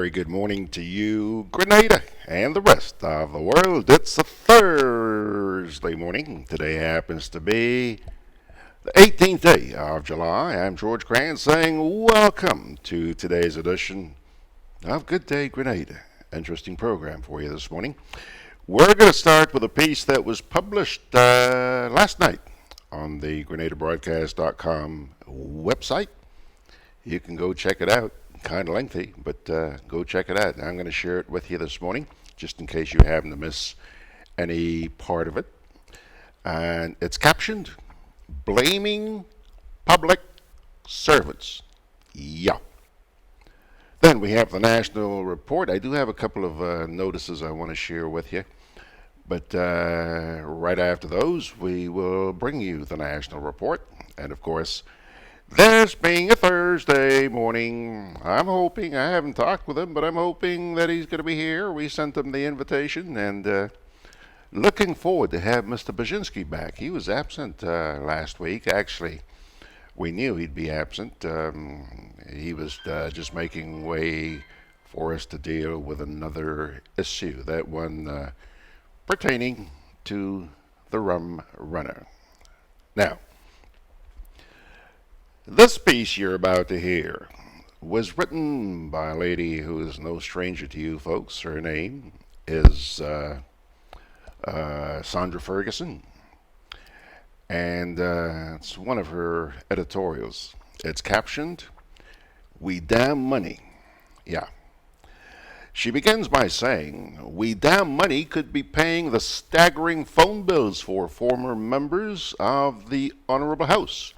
very good morning to you, Grenada, and the rest of the world. It's a Thursday morning. Today happens to be the 18th day of July. I'm George Grant saying welcome to today's edition of Good Day Grenada. Interesting program for you this morning. We're going to start with a piece that was published last night on the GRENADABROADCAST.com website. You can go check it out. Kind of lengthy, but go check it out. I'm going to share it with you this morning, just in case you happen to miss any part of it. And it's captioned, Blaming Public Servants. Yeah. Then we have the national report. I do have a couple of notices I want to share with you. But right after those, we will bring you the national report. And of course, this being a Thursday morning, I'm hoping, I haven't talked with him, but I'm hoping that he's going to be here. We sent him the invitation and looking forward to have Mr. Baczynski back. He was absent last week. Actually, we knew he'd be absent. He was just making way for us to deal with another issue, that one pertaining to the rum runner. Now, this piece you're about to hear was written by a lady who is no stranger to you folks. Her name is Sandra Ferguson, and it's one of her editorials. It's captioned, "We Damn Money." Yeah. She begins by saying, "We damn money could be paying the staggering phone bills for former members of the Honorable House.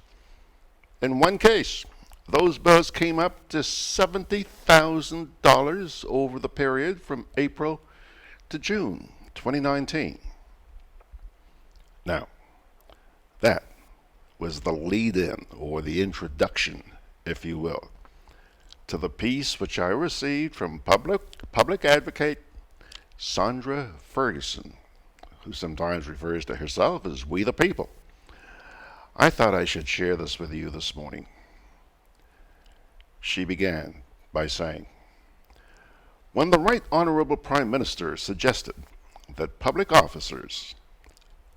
In one case, those bills came up to $70,000 over the period from April to June 2019. Now, that was the lead-in, or the introduction, if you will, to the piece which I received from public advocate Sandra Ferguson, who sometimes refers to herself as We the People. I thought I should share this with you this morning. She began by saying, "When the Right Honorable Prime Minister suggested that public officers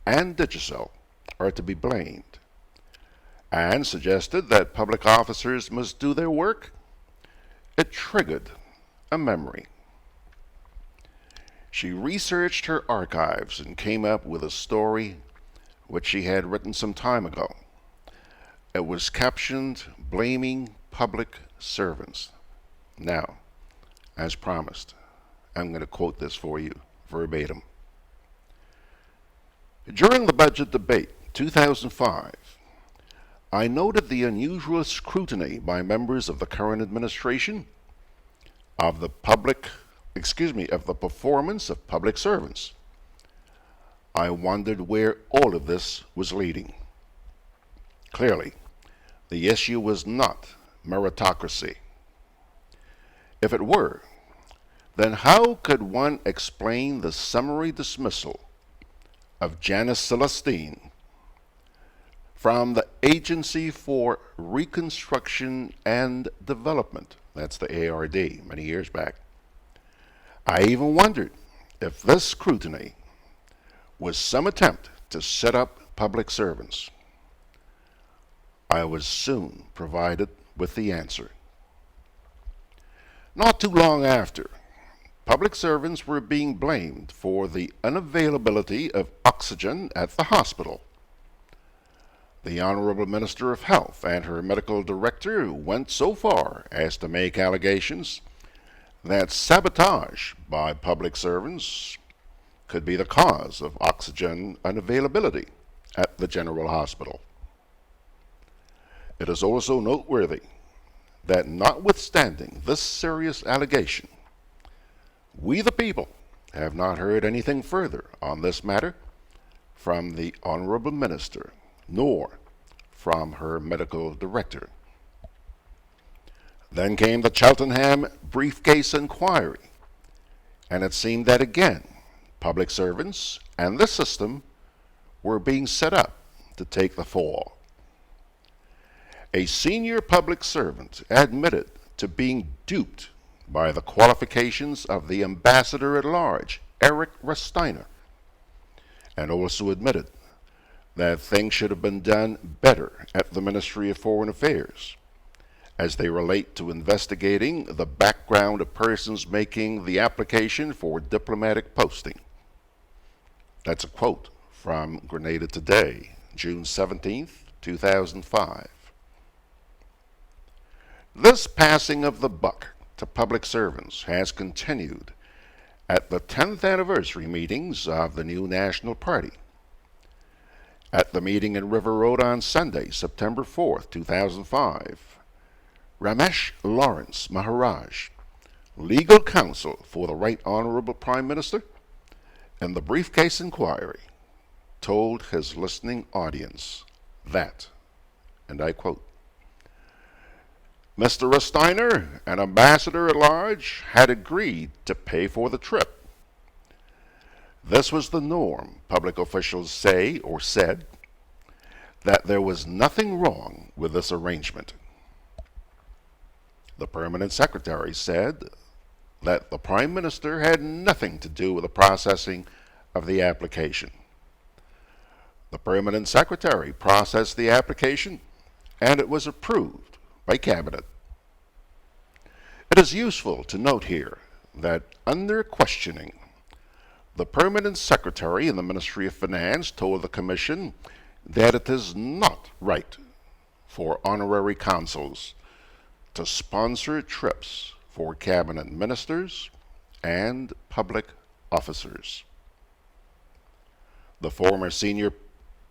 and Digicel are to be blamed, and suggested that public officers must do their work, it triggered a memory. She researched her archives and came up with a story which she had written some time ago. It was captioned, Blaming Public Servants. Now, as promised, I'm going to quote this for you verbatim. During the budget debate 2005, I noted the unusual scrutiny by members of the current administration of the performance of public servants. I wondered where all of this was leading. Clearly, the issue was not meritocracy. If it were, then how could one explain the summary dismissal of Janice Celestine from the Agency for Reconstruction and Development, that's the ARD, many years back? I even wondered if this scrutiny was some attempt to set up public servants. I was soon provided with the answer. Not too long after, public servants were being blamed for the unavailability of oxygen at the hospital. The Honorable Minister of Health and her medical director went so far as to make allegations that sabotage by public servants could be the cause of oxygen unavailability at the General Hospital. It is also noteworthy that notwithstanding this serious allegation, we the people have not heard anything further on this matter from the Honorable Minister, nor from her medical director. Then came the Cheltenham briefcase inquiry, and it seemed that again, public servants and the system were being set up to take the fall. A senior public servant admitted to being duped by the qualifications of the ambassador at large, Eric Resteiner, and also admitted that things should have been done better at the Ministry of Foreign Affairs as they relate to investigating the background of persons making the application for diplomatic posting. That's a quote from Grenada Today, June 17th, 2005. This passing of the buck to public servants has continued at the 10th anniversary meetings of the new National Party. At the meeting in River Road on Sunday, September 4th, 2005, Ramesh Lawrence Maharaj, legal counsel for the Right Honorable Prime Minister, in the briefcase inquiry, told his listening audience that, and I quote, Mr. Resteiner, an ambassador at large, had agreed to pay for the trip. This was the norm, public officials say or said, that there was nothing wrong with this arrangement. The permanent secretary said that the Prime Minister had nothing to do with the processing of the application. The permanent secretary processed the application and it was approved by Cabinet. It is useful to note here that under questioning, the permanent secretary in the Ministry of Finance told the Commission that it is not right for honorary consuls to sponsor trips for cabinet ministers and public officers. The former senior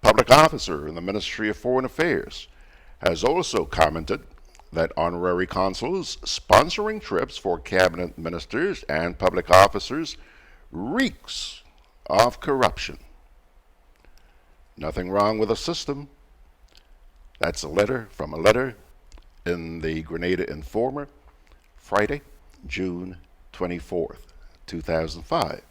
public officer in the Ministry of Foreign Affairs has also commented that honorary consuls sponsoring trips for cabinet ministers and public officers reeks of corruption. Nothing wrong with the system. That's a letter from a letter in the Grenada Informer, Friday, June 24th, 2005.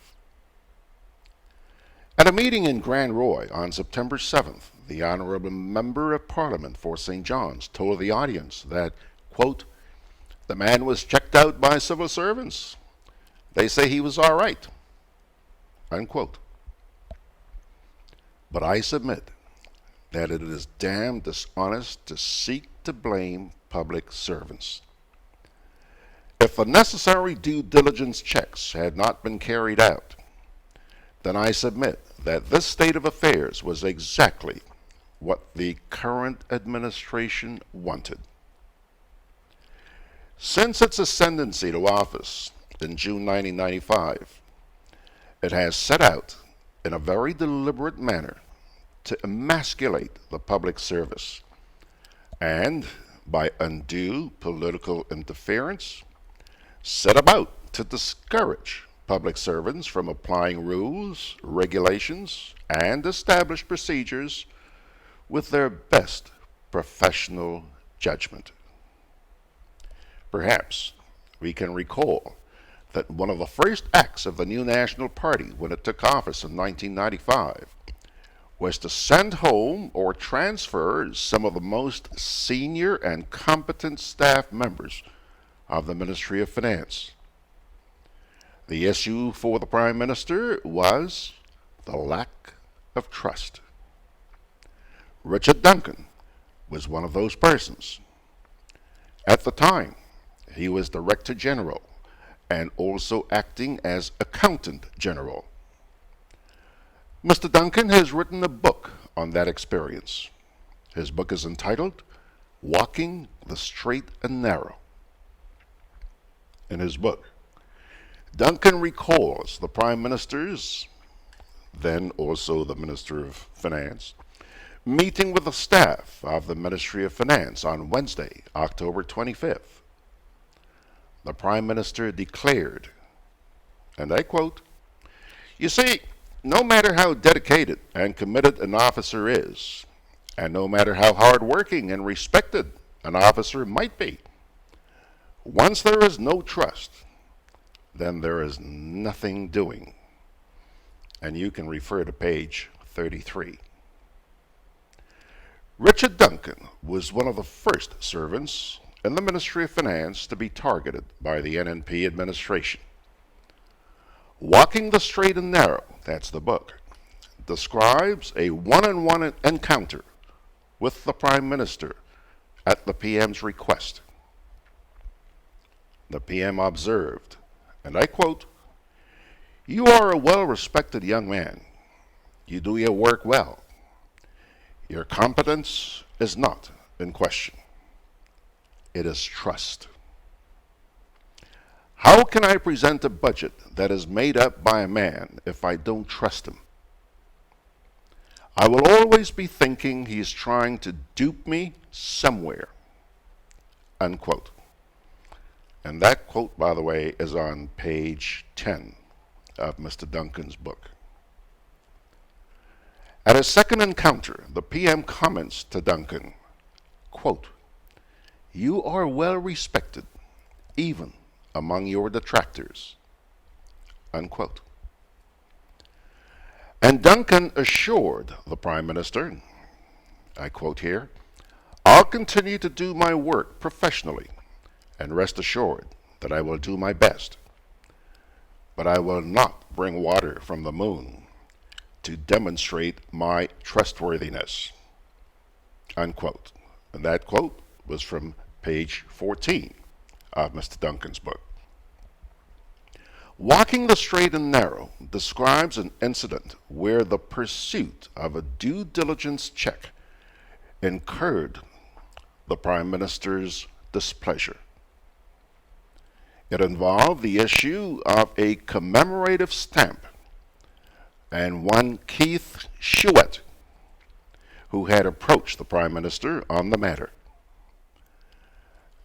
At a meeting in Grand Roy on September 7th, the Honorable Member of Parliament for St. John's told the audience that, quote, the man was checked out by civil servants. They say he was all right, unquote. But I submit that it is damn dishonest to seek to blame public servants. If the necessary due diligence checks had not been carried out, then I submit that this state of affairs was exactly what the current administration wanted. Since its ascendancy to office in June 1995, it has set out in a very deliberate manner to emasculate the public service and, by undue political interference, set about to discourage public servants from applying rules, regulations, and established procedures with their best professional judgment. Perhaps we can recall that one of the first acts of the new National Party when it took office in 1995 was to send home or transfer some of the most senior and competent staff members of the Ministry of Finance. The issue for the Prime Minister was the lack of trust. Richard Duncan was one of those persons. At the time, he was Director General and also acting as Accountant General. Mr. Duncan has written a book on that experience. His book is entitled Walking the Straight and Narrow. In his book, Duncan recalls the Prime Minister's, then also the Minister of Finance, meeting with the staff of the Ministry of Finance on Wednesday, October 25th. The Prime Minister declared, and I quote, "You see, no matter how dedicated and committed an officer is, and no matter how hardworking and respected an officer might be, once there is no trust, then there is nothing doing." And you can refer to page 33. Richard Duncan was one of the first servants in the Ministry of Finance to be targeted by the NNP administration. Walking the Straight and Narrow, that's the book, describes a one-on-one encounter with the Prime Minister at the PM's request. The PM observed, and I quote, "You are a well-respected young man. You do your work well. Your competence is not in question. It is trust. How can I present a budget that is made up by a man if I don't trust him? I will always be thinking he is trying to dupe me somewhere." Unquote. And that quote, by the way, is on page 10 of Mr. Duncan's book. At a second encounter, the PM comments to Duncan, quote, "You are well respected, even among your detractors." Unquote. And Duncan assured the Prime Minister, I quote here, "I'll continue to do my work professionally, and rest assured that I will do my best. But I will not bring water from the moon to demonstrate my trustworthiness." Unquote. And that quote was from page 14 of Mr. Duncan's book. Walking the Straight and Narrow describes an incident where the pursuit of a due diligence check incurred the Prime Minister's displeasure. It involved the issue of a commemorative stamp and one Keith Shewett, who had approached the Prime Minister on the matter.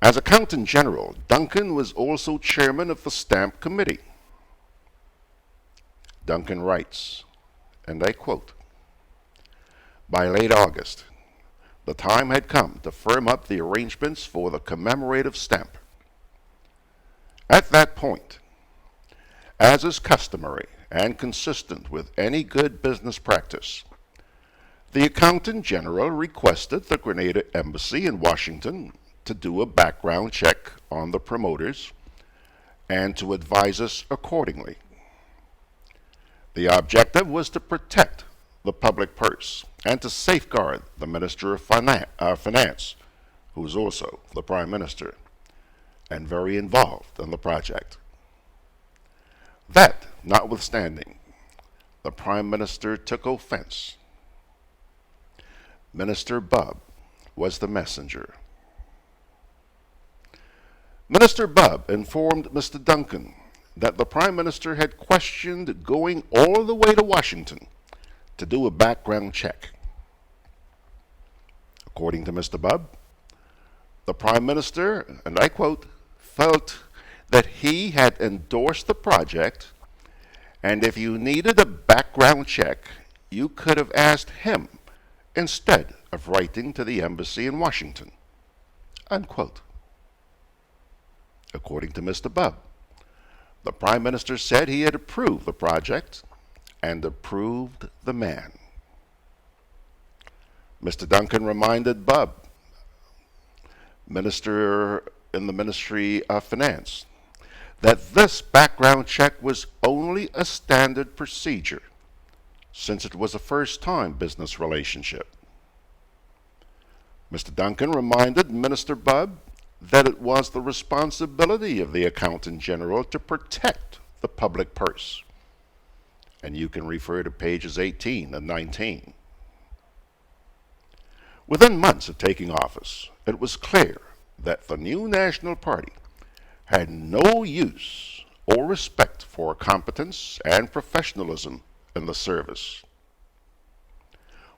As Accountant General, Duncan was also chairman of the Stamp Committee. Duncan writes, and I quote, "By late August, the time had come to firm up the arrangements for the commemorative stamp. At that point, as is customary and consistent with any good business practice, the Accountant General requested the Grenada Embassy in Washington to do a background check on the promoters and to advise us accordingly. The objective was to protect the public purse and to safeguard the Minister of Finance, who is also the Prime Minister and very involved in the project. That notwithstanding, the Prime Minister took offense. Minister Bubb was the messenger. Minister Bubb informed Mr. Duncan that the Prime Minister had questioned going all the way to Washington to do a background check. According to Mr. Bubb, the Prime Minister, and I quote, felt that he had endorsed the project, and if you needed a background check, you could have asked him instead of writing to the embassy in Washington. Unquote. According to Mr. Bubb, the Prime Minister said he had approved the project and approved the man. Mr. Duncan reminded Bubb, Minister in the Ministry of Finance, that this background check was only a standard procedure since it was a first-time business relationship. Mr. Duncan reminded Minister Bubb that it was the responsibility of the Accountant General to protect the public purse. And you can refer to pages 18 and 19. Within months of taking office, it was clear that the new National Party had no use or respect for competence and professionalism in the service.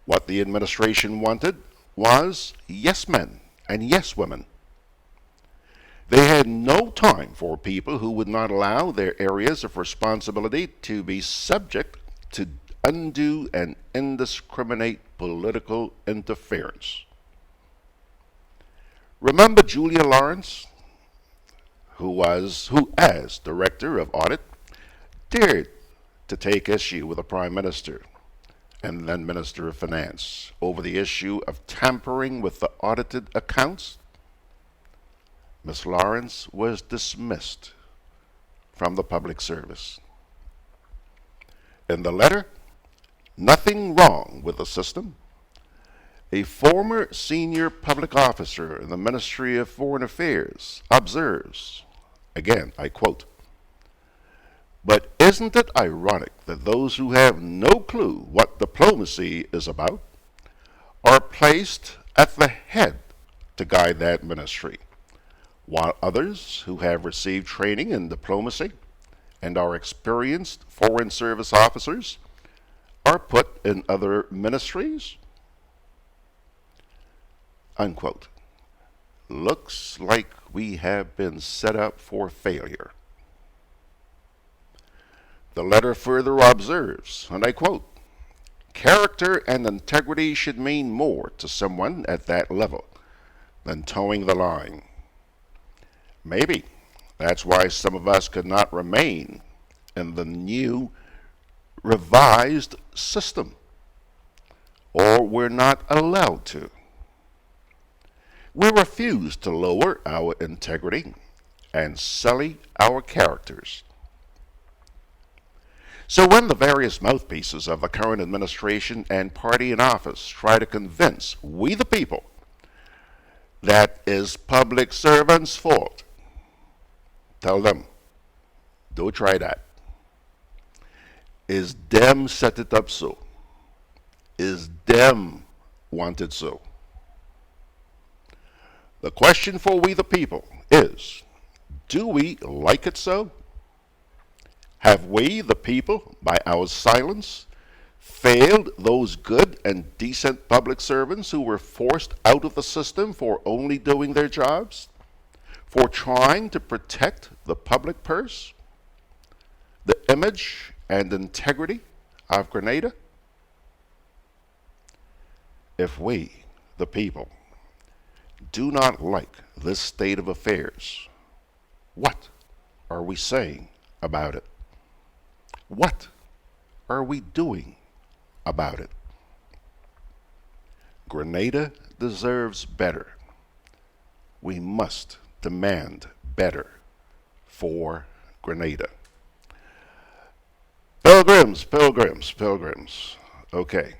What the administration wanted was yes men and yes women. They had no time for people who would not allow their areas of responsibility to be subject to undue and indiscriminate political interference. Remember Julia Lawrence, who as Director of Audit, dared to take issue with the Prime Minister and then Minister of Finance over the issue of tampering with the audited accounts? Miss Lawrence was dismissed from the public service. In the letter, nothing wrong with the system. A former senior public officer in the Ministry of Foreign Affairs observes, again, I quote, "But isn't it ironic that those who have no clue what diplomacy is about are placed at the head to guide that ministry, while others who have received training in diplomacy and are experienced Foreign Service officers are put in other ministries?" Unquote. Looks like we have been set up for failure. The letter further observes, and I quote, "Character and integrity should mean more to someone at that level than towing the line. Maybe that's why some of us could not remain in the new revised system, or we're not allowed to. We refuse to lower our integrity and sully our characters. So when the various mouthpieces of the current administration and party in office try to convince we the people that is public servants' fault, tell them, don't try that. Is them set it up so? Is them wanted so? The question for we the people is, do we like it so? Have we, the people, by our silence, failed those good and decent public servants who were forced out of the system for only doing their jobs? For trying to protect the public purse? The image and integrity of Grenada? If we, the people, do not like this state of affairs, what are we saying about it? What are we doing about it? Grenada deserves better. We must demand better for Grenada. Pilgrims, pilgrims, pilgrims. Okay.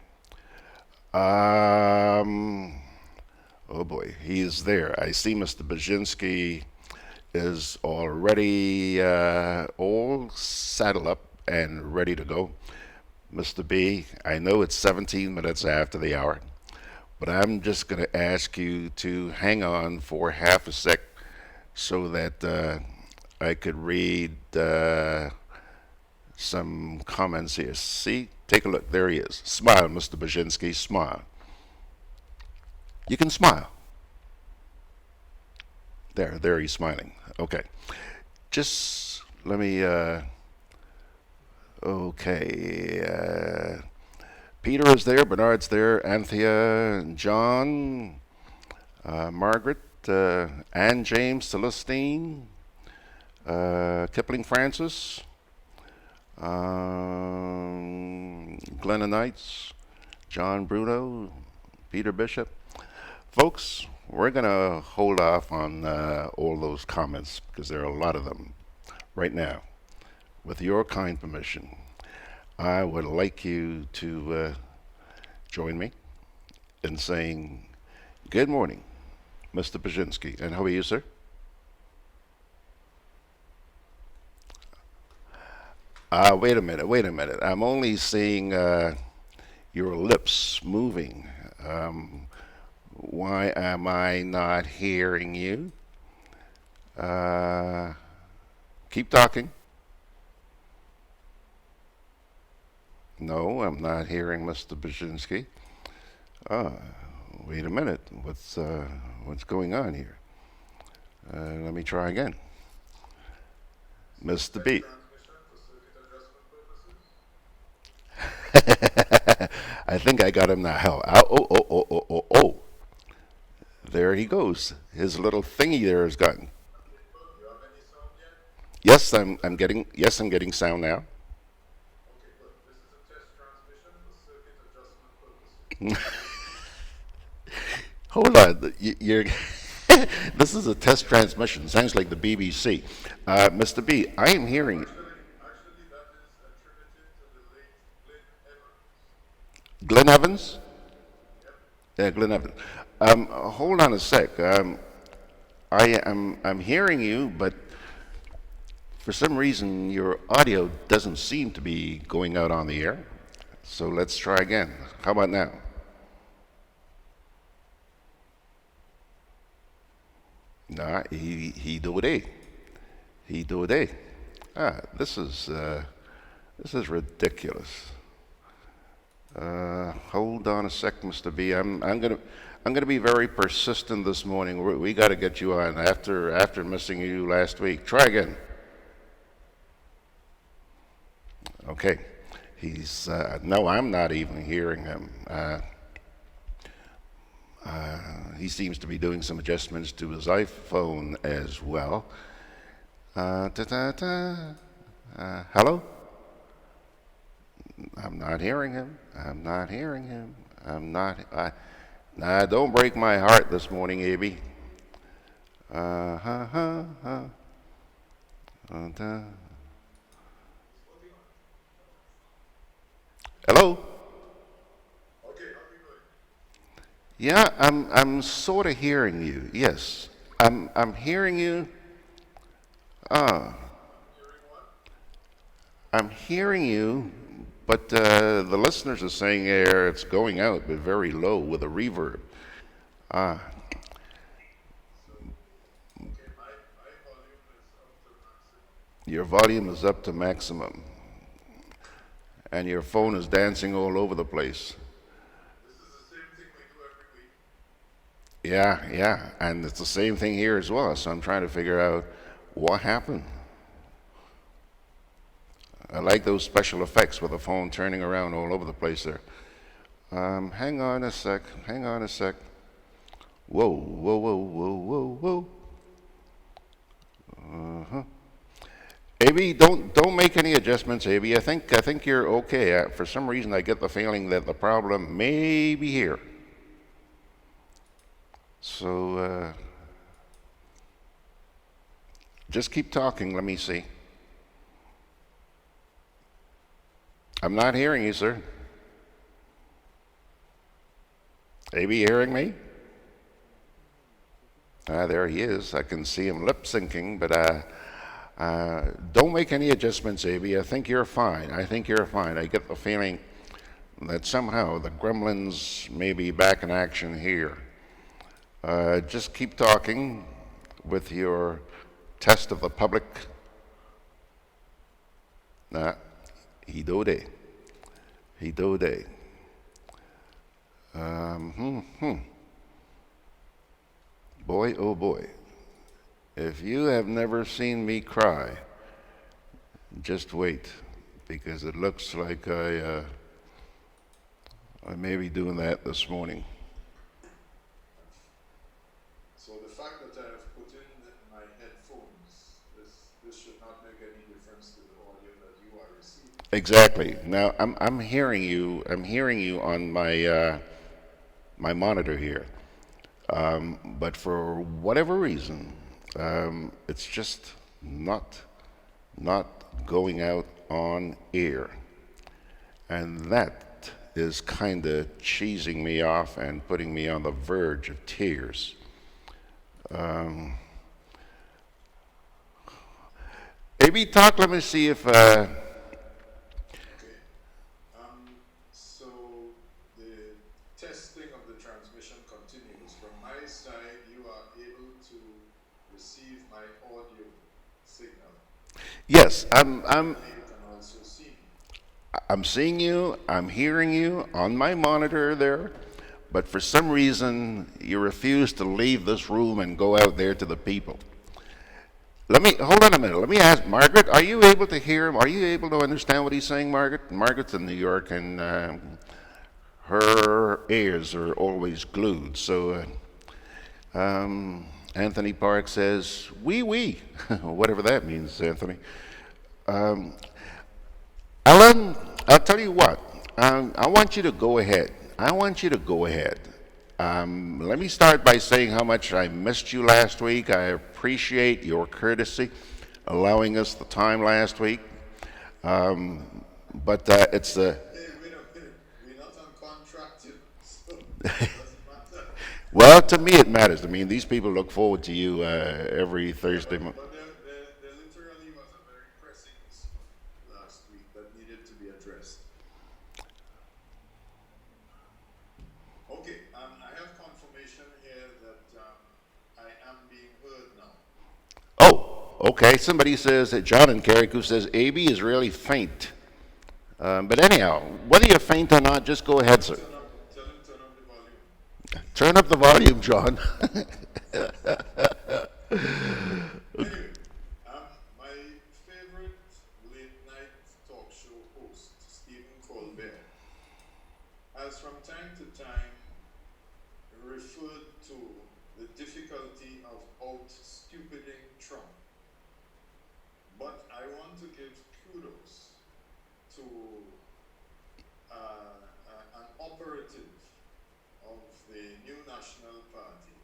Oh boy, he is there. I see Mr. Baczynski is already all saddled up and ready to go. Mr. B, I know it's 17 minutes after the hour, but I'm just going to ask you to hang on for half a sec so that I could read some comments here. See? Take a look. There he is. Smile, Mr. Baczynski. Smile. You can smile. There he's smiling. Okay. Just let me, okay. Peter is there, Bernard's there, Anthea, John, Margaret, Ann James, Celestine, Kipling Francis, Glenna Knights, John Bruno, Peter Bishop. Folks, we're going to hold off on all those comments because there are a lot of them right now. With your kind permission, I would like you to join me in saying good morning, Mr. Baczynski. And how are you, sir? Wait a minute. I'm only seeing your lips moving. Why am I not hearing you? Keep talking. No, I'm not hearing Mr. Baczynski. Wait a minute. What's going on here? Let me try again. Mr. B. I think I got him now. Oh. There he goes. His little thingy there is gone. Yes, I'm getting sound now. Hold on. You're This is a test transmission. Sounds like the BBC. Mr. B, I am hearing Glenn Evans. Yeah, Glenn Evans. Hold on a sec. I'm hearing you, but for some reason your audio doesn't seem to be going out on the air. So let's try again. How about now? Nah, he do it. He do it. This is ridiculous. Hold on a sec, Mr. B. I'm gonna be very persistent this morning. We got to get you on after missing you last week. Try again. Okay. He's no, I'm not even hearing him. He seems to be doing some adjustments to his iPhone as well. Hello? I'm not hearing him. I'm not hearing him. I'm not. Nah, don't break my heart this morning, Abby. Uh, huh, huh, huh. Uh, Hello? Yeah, I'm sort of hearing you. Yes, I'm hearing you. Uh, I'm hearing you, but the listeners are saying it's going out, but very low with a reverb. Uh, your volume is up to maximum, and your phone is dancing all over the place. Yeah, yeah, and it's the same thing here as well. So I'm trying to figure out what happened. I like those special effects with the phone turning around all over the place there. Hang on a sec. Hang on a sec. Whoa, whoa, whoa, whoa, whoa, whoa. Uh-huh. AB, don't make any adjustments, AB. I think you're okay. For some reason, I get the feeling that the problem may be here. So just keep talking. Let me see. I'm not hearing you, sir. AB, hearing me? There he is. I can see him lip syncing, but don't make any adjustments, AB. I think you're fine. I think you're fine. I get the feeling that somehow the gremlins may be back in action here. Just keep talking with your test of the public. Nah, he do day. He do day. Boy, oh boy. If you have never seen me cry, just wait, because it looks like I may be doing that this morning. So the fact that I have put in my headphones, this should not make any difference to the audio that you are receiving. Exactly. Now I'm hearing you. I'm hearing you on my monitor here. But for whatever reason, it's just not going out on air, and that is kind of cheesing me off and putting me on the verge of tears. Maybe talk. Let me see if. Okay. So the testing of the transmission continues. From my side, you are able to receive my audio signal. Yes, And you can also see me. I'm seeing you. I'm hearing you on my monitor there. But for some reason, you refuse to leave this room and go out there to the people. Let me hold on a minute. Let me ask Margaret. Are you able to hear him? Are you able to understand what he's saying, Margaret? Margaret's in New York, and her ears are always glued. So Anthony Park says, "Wee wee," whatever that means, Anthony. Um, Allan, I'll tell you what. I want you to go ahead. I want you to go ahead. Let me start by saying how much I missed you last week. I appreciate your courtesy, allowing us the time last week. But it's Hey, wait a minute. We're not on contract, so it doesn't matter. well, to me it matters. I mean, these people look forward to you every Yeah, Thursday. but there literally was a very pressing issue last week that needed to be addressed. Okay, I have confirmation here that I am being heard now. Oh, okay. Somebody says that John and Carrick says AB is really faint. But anyhow, whether you're faint or not, just go ahead, sir. Tell him turn up the volume. Turn up the volume, John. Anyway, my favorite late night talk show host, Stephen Colbert, has from time to time referred to the difficulty of out-stupiding Trump. But I want to give kudos to an operative of the New National Party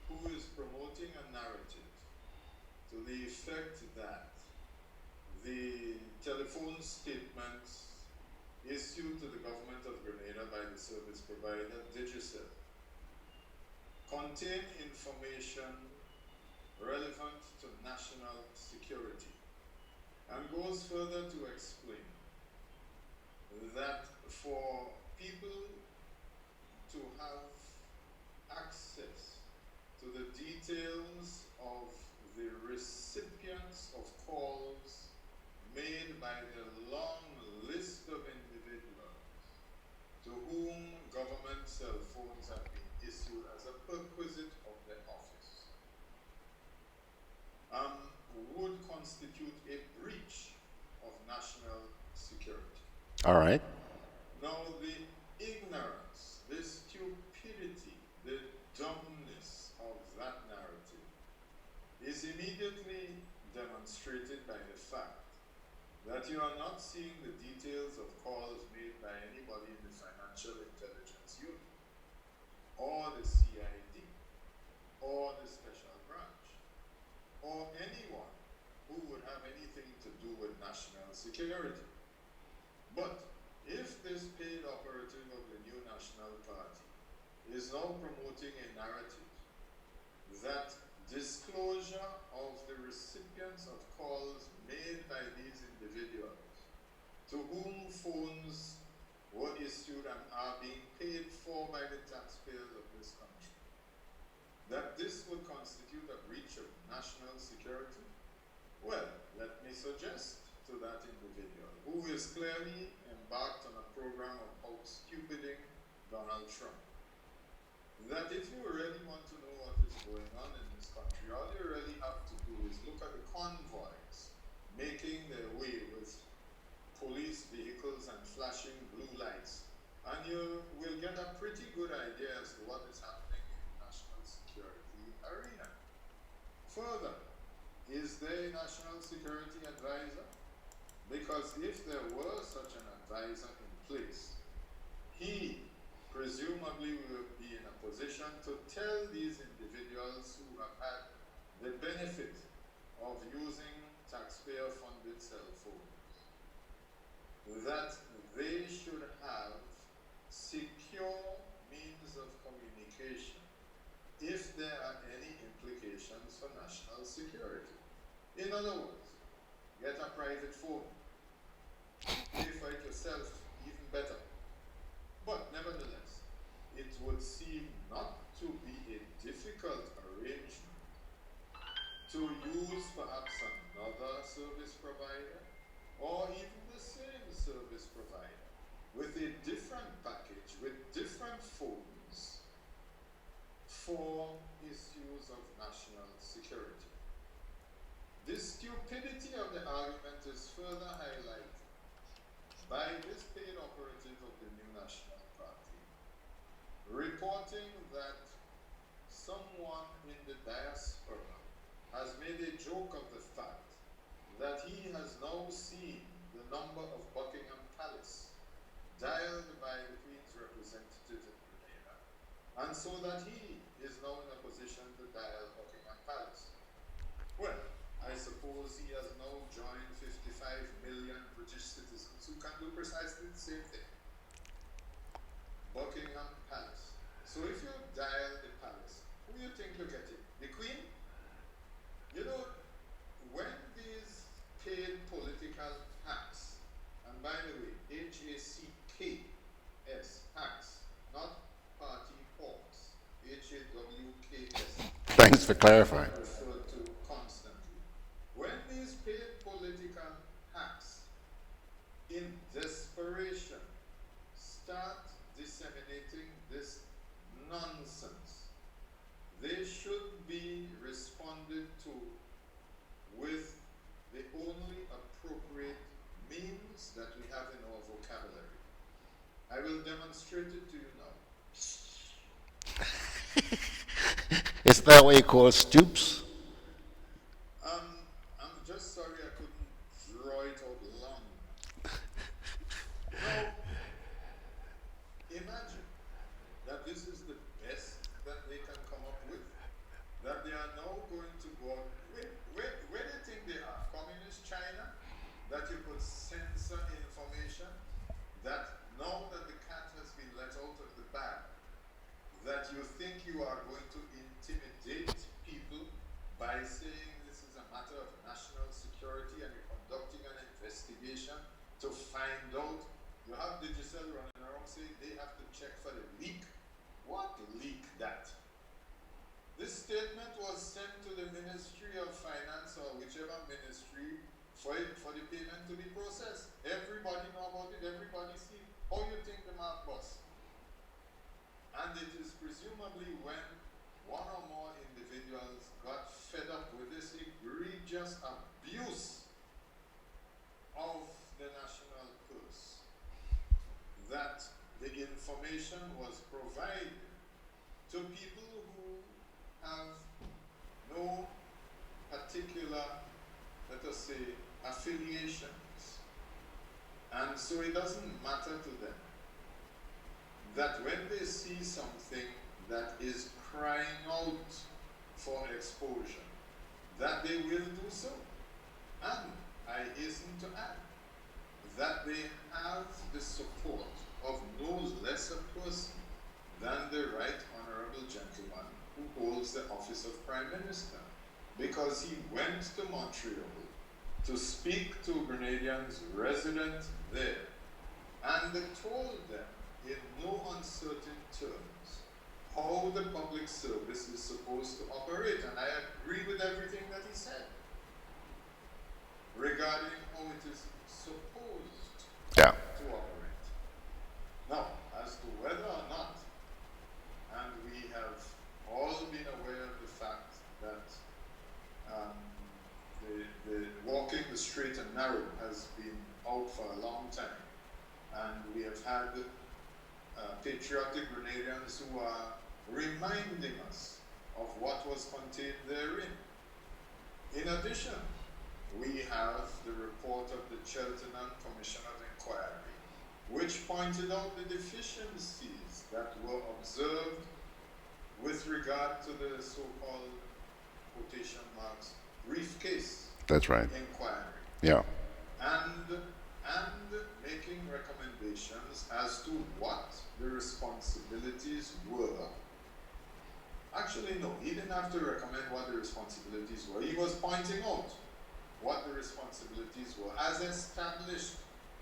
who is promoting a narrative to the effect that the telephone statements issued to the government of Grenada by the service provider Digicel contain information relevant to national security, and goes further to explain that for people to have access to the details of the recipients of calls made by the long list of individuals to whom government cell phones have been issued as a perquisite of the office would constitute a breach of national security. All right. Now, the ignorance, the stupidity, the dumbness of that narrative is immediately demonstrated by the fact that you are not seeing the details of calls made by anybody in the Financial Intelligence Unit, or the CID, or the Special Branch, or anyone who would have anything to do with national security. But if this paid operative of the New National Party is now promoting a narrative that disclosure of the recipients of calls made by these individuals to whom phones were issued and are being paid for by the taxpayers of this country, that this would constitute a breach of national security, well, let me suggest to that individual who is clearly embarked on a program of out-stupiding Donald Trump, that if you really want to know what is going on in this country, all you really have to do is look at the convoys making their way with police vehicles and flashing blue lights, and you will get a pretty good idea as to what is happening in the national security arena. Further, is there a national security advisor? Because if there were such an advisor in place, he presumably will be in a position to tell these individuals who have had the benefit of using taxpayer-funded cell phones that they should have secure means of communication if there are any implications for national security. In other words, get a private phone, pay for it yourself, even better. But nevertheless, it would seem not to be a difficult arrangement to use perhaps another service provider or even the same service provider with a different package, with different phones for issues of national security. The stupidity of the argument is further highlighted by this paid operative of the New National Party reporting that someone in the diaspora has made a joke of the fact that he has now seen the number of Buckingham Palace dialed by the Queen's representative in Grenada and so that he is now in a position to dial Buckingham Palace. Well, I suppose he has now joined 55 million British citizens who can do precisely the same thing. Buckingham Palace. So if you dial the palace, who do you think you're getting? The Queen? You know, when these paid political hacks, and by the way, HACKS, hacks, not party hawks, HAWKS, Thanks for clarifying. referred to constantly. When these paid political hacks, in desperation, start disseminating this nonsense, they should be responded to with the only appropriate means that we have in our vocabulary. I will demonstrate it to you now. Is that what you call stoops? I'm just sorry I couldn't draw it out long. Now, imagine that this is the best that they can come up with, that they are now going to go out. Where do you think they are? Communist China? That you could censor information? That now that the cat has been let out of the bag, that you think you are going to intimidate people by saying this is a matter of national security and you're conducting an investigation to find out. You have Digicel running around saying they have to check for the leak. What leak that? This statement was sent to the Ministry of Finance or whichever ministry for the payment to be processed. Everybody know about it, everybody see. How you think the math was? And it is presumably when one or more individuals got fed up with this egregious abuse of the national purse that the information was provided to people who have no particular, let us say, affiliations. And so it doesn't matter to them that when they see something that is crying out for exposure, that they will do so. And I hasten to add that they have the support of no less a person than the right honorable gentleman who holds the office of Prime Minister, because he went to Montreal to speak to Grenadians resident there, and told them in no uncertain terms how the public service is supposed to operate. And I agree with everything that he said regarding how it is supposed Yeah. to operate. Now, as to whether or not, and we have all been aware of the fact that the walking the straight and narrow has been out for a long time, and we have had patriotic Grenadians who are reminding us of what was contained therein. In addition, we have the report of the Cheltenham Commission of Inquiry, which pointed out the deficiencies that were observed with regard to the so-called, quotation marks, briefcase That's right. inquiry, Yeah. and making recommendations as to what the responsibilities were. Actually, no, he didn't have to recommend what the responsibilities were. He was pointing out what the responsibilities were as established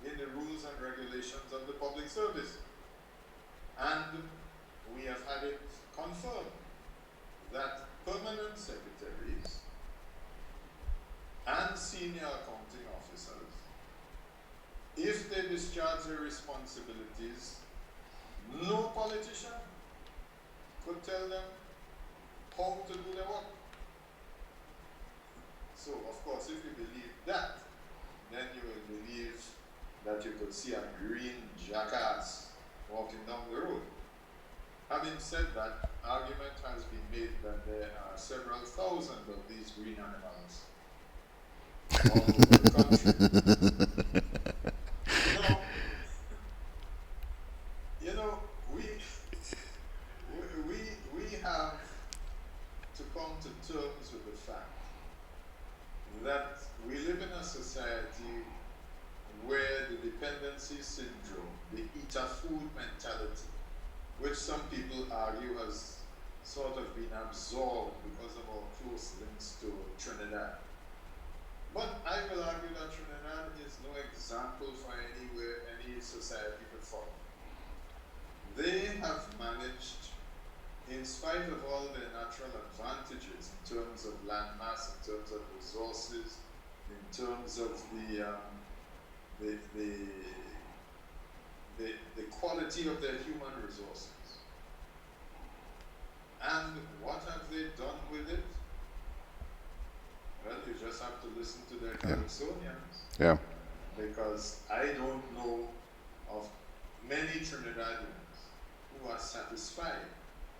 in the rules and regulations of the public service. And we have had it confirmed that permanent secretaries and senior accounting officers, if they discharge their responsibilities, no politician could tell them how to do their work. So, of course, if you believe that, then you will believe that you could see a green jackass walking down the road. Having said that, argument has been made that there are several thousand of these green animals all over the country. You know, we eat a food mentality, which some people argue has sort of been absorbed because of our close links to Trinidad. But I will argue that Trinidad is no example for any society to follow. They have managed, in spite of all their natural advantages in terms of land mass, in terms of resources, in terms of the quality of their human resources. And what have they done with it? Well, you just have to listen to their Calypsonians. Yeah. Because I don't know of many Trinidadians who are satisfied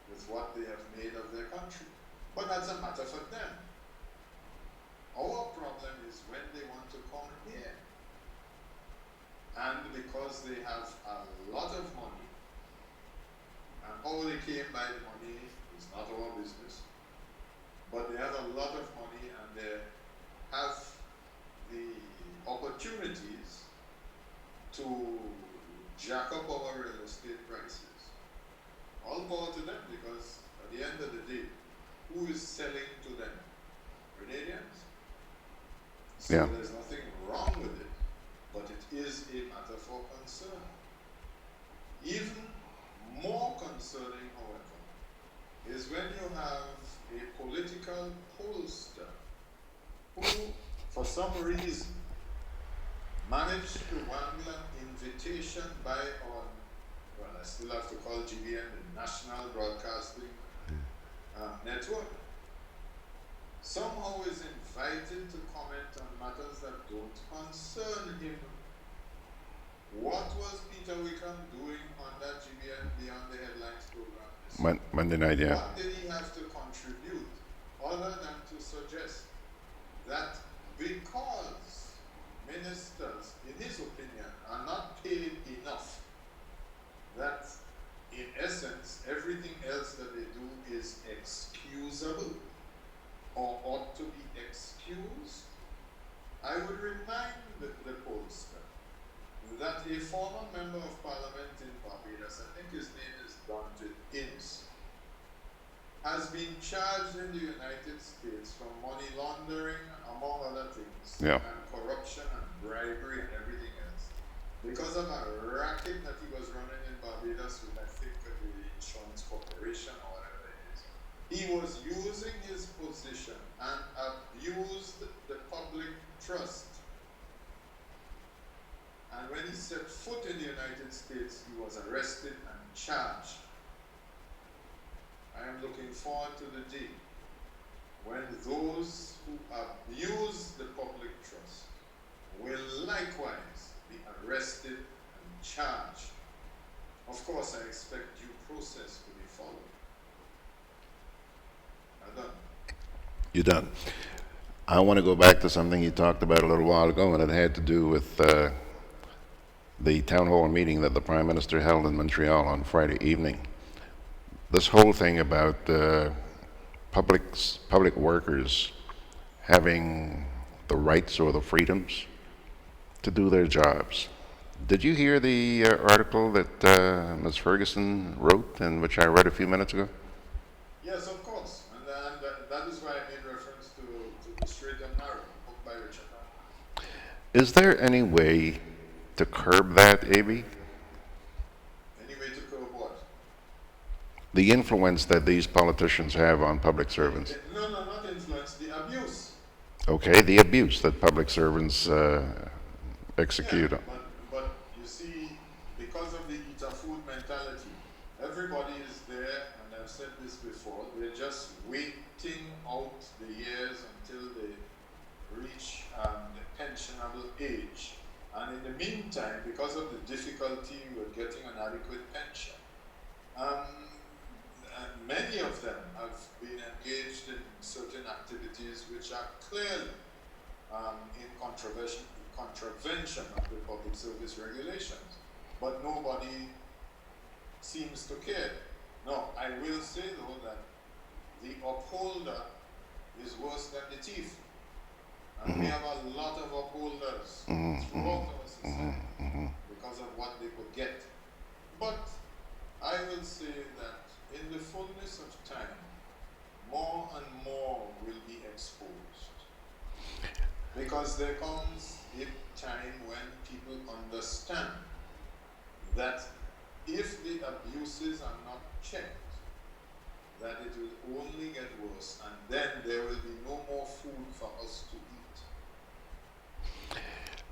with what they have made of their country. But that's a matter for them. Our problem is when they want to come here. And because they have a lot of money, and how they came by the money is not our business, but they have a lot of money and they have the opportunities to jack up our real estate prices. All power to them, because at the end of the day, who is selling to them? Grenadians? So Yeah. there's nothing wrong with it, but it is a matter for concern. Even more concerning, however, is when you have a political pollster who, for some reason, managed to wangle an invitation by on, well, I still have to call GBN the National Broadcasting Network, somehow is invited to comment on matters that don't concern him. What was Peter Wickham doing on that GBN Beyond the Headlines program this week? Monday night, yeah. What did he have to contribute other than to suggest that because ministers, in his opinion, are not paid enough, that in essence everything else that they do is excusable or ought to be excused? I would remind the pollster that a former member of parliament in Barbados, I think his name is Dante Innes, has been charged in the United States for money laundering, among other things, Yeah. and corruption and bribery and everything else, because of a racket that he was running in Barbados with, I think, the insurance corporation or whatever it is. He was using his position and abused the public trust. And when he set foot in the United States, he was arrested and charged. I am looking forward to the day when those who abuse the public trust will likewise be arrested and charged. Of course, I expect due process to be followed. I'm done. You're done. I want to go back to something you talked about a little while ago, and it had to do with the town hall meeting that the Prime Minister held in Montreal on Friday evening. This whole thing about public workers having the rights or the freedoms to do their jobs. Did you hear the article that Ms. Ferguson wrote, and which I read a few minutes ago? Yes, of course. And that is why I made reference to The Straight and Narrow, book by Richard Allan. Is there any way to curb that, A.B.? Any way to curb what? The influence that these politicians have on public servants. No, not influence, the abuse. Okay, the abuse that public servants execute. Yeah, but you see, because of the eat a food mentality, everybody is there, and I've said this before, they're just waiting out the years until they reach the pensionable age. And in the meantime, because of the difficulty with getting an adequate pension, many of them have been engaged in certain activities which are clearly in contravention of the public service regulations. But nobody seems to care. No, I will say though that the upholder is worse than the thief. And we have a lot of upholders throughout our society because of what they could get. But I will say that in the fullness of time, more and more will be exposed. Because there comes a time when people understand that if the abuses are not checked, that it will only get worse, and then there will be no more food for us to eat.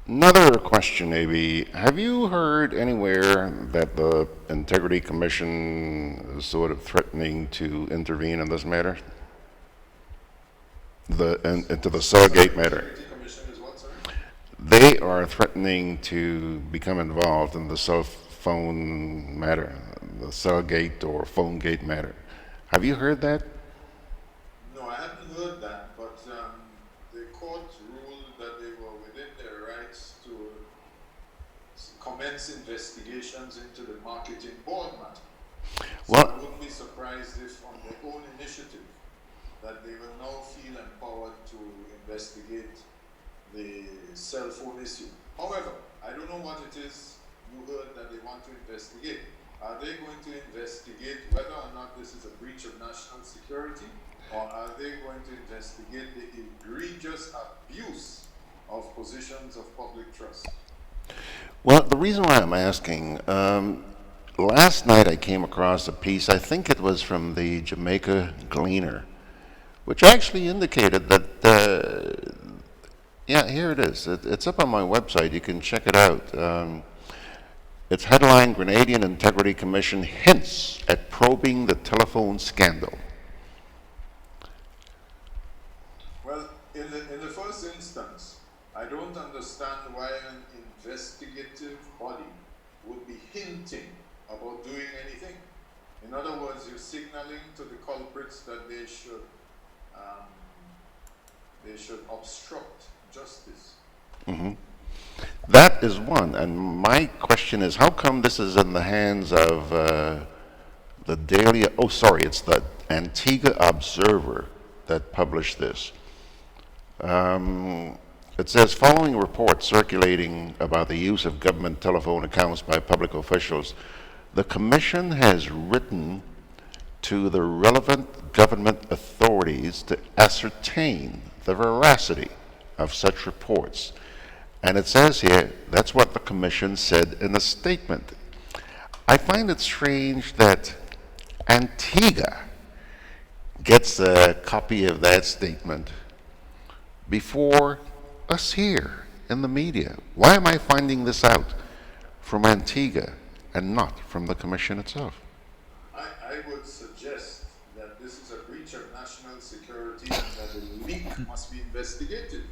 Another question, maybe. Have you heard anywhere that the Integrity Commission is sort of threatening to intervene in this matter? Into the Cellgate matter. Integrity Commission is what, sorry? They are threatening to become involved in the cell phone matter, the Cellgate or PhoneGate matter. Have you heard that? No, I haven't heard that, but the court ruled that they were within their rights to commence investigations into the marketing board matter. So Well, I wouldn't be surprised if on their own initiative that they will now feel empowered to investigate the cell phone issue. However, I don't know what it is you heard that they want to investigate. Are they going to investigate whether or not this is a breach of national security, or are they going to investigate the egregious abuse of positions of public trust? well, the reason why I'm asking, last night I came across a piece, I think it was from the Jamaica Gleaner, which actually indicated that, yeah, here it is. It's up on my website. You can check it out. It's headline Grenadian Integrity Commission hints at probing the telephone scandal. Well, in the first instance, I don't understand why an investigative body would be hinting about doing anything. In other words, you're signaling to the culprits that they should obstruct justice. Hmm. That is one. And my question is, how come this is in the hands of the Daily, oh, sorry, it's the Antigua Observer that published this. It says, following reports circulating about the use of government telephone accounts by public officials, the Commission has written to the relevant government authorities to ascertain the veracity of such reports. And it says here, that's what the Commission said in a statement. I find it strange that Antigua gets a copy of that statement before us here in the media. Why am I finding this out from Antigua and not from the Commission itself? I would suggest that this is a breach of national security and that the leak must be investigated.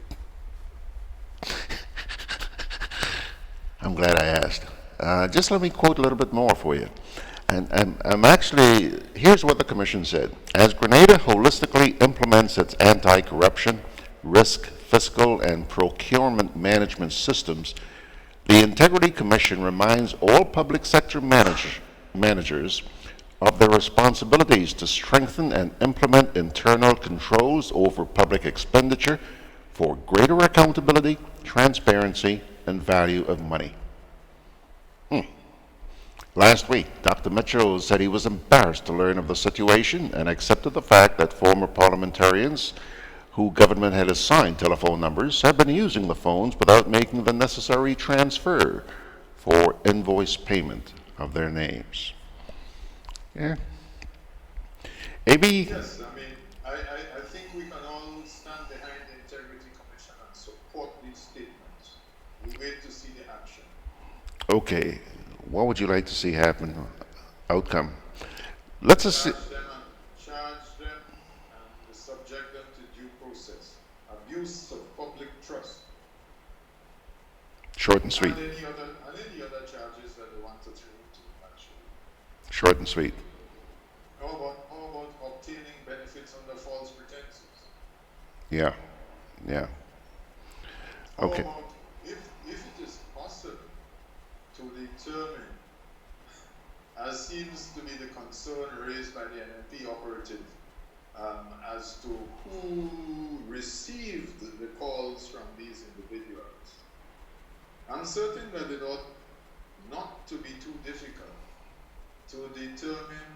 I'm glad I asked. Just let me quote a little bit more for you. And I'm actually, here's what the Commission said. As Grenada holistically implements its anti-corruption, risk, fiscal, and procurement management systems, the Integrity Commission reminds all public sector managers of their responsibilities to strengthen and implement internal controls over public expenditure for greater accountability, transparency, and value of money. Last week, Dr. Mitchell said he was embarrassed to learn of the situation and accepted the fact that former parliamentarians who government had assigned telephone numbers have been using the phones without making the necessary transfer for invoice payment of their names. Yeah. AB. Yes, I mean, I think we can all stand behind the Integrity Commission and support these statements. We wait to see the action. Okay. What would you like to see happen? Outcome. Let's assume. Charge them and subject them to due process. Abuse of public trust. Short and sweet. And any other charges that they want to throw into actually. Short and sweet. How about obtaining benefits under false pretenses? Yeah. Yeah. Okay. How about if it is possible to determine, as seems to be the concern raised by the NMP operative, as to who received the calls from these individuals. I'm certain that it ought not to be too difficult to determine,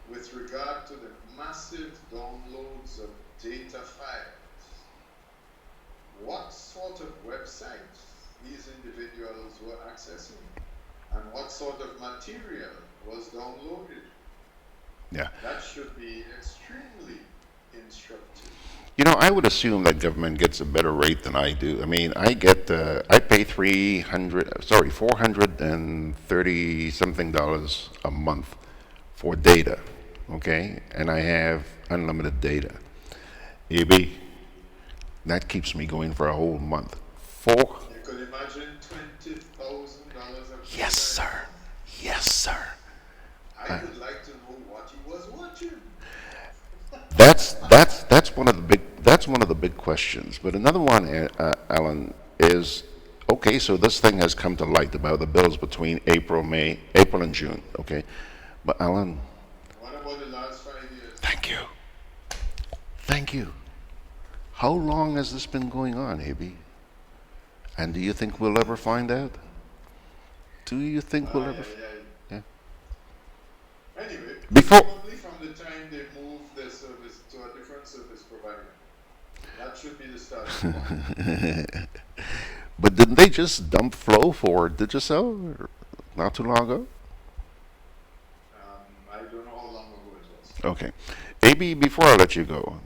with regard to the massive downloads of data files, what sort of websites these individuals were accessing and what sort of material was downloaded. Yeah. That should be extremely instructive. You know, I would assume that government gets a better rate than I do. I mean, I pay 430 something dollars a month for data, okay? And I have unlimited data. AB, that keeps me going for a whole month. Four? You could imagine $20,000 of Yes, data a sir. month. Yes, sir. I would like to know what he was watching. That's one of the big questions. But another one, Alan, is okay. So this thing has come to light about the bills between April and June. Okay, but Alan, What about the last 5 years? thank you, thank you. How long has this been going on, AB? And do you think we'll ever find out? Do you think we'll ever? Yeah. Anyway, Before. presumably from the time they move their service to a different service provider, that should be the starting point. But didn't they just dump Flow for Digicel not too long ago? I don't know how long ago it was. Okay. AB, before I let you go,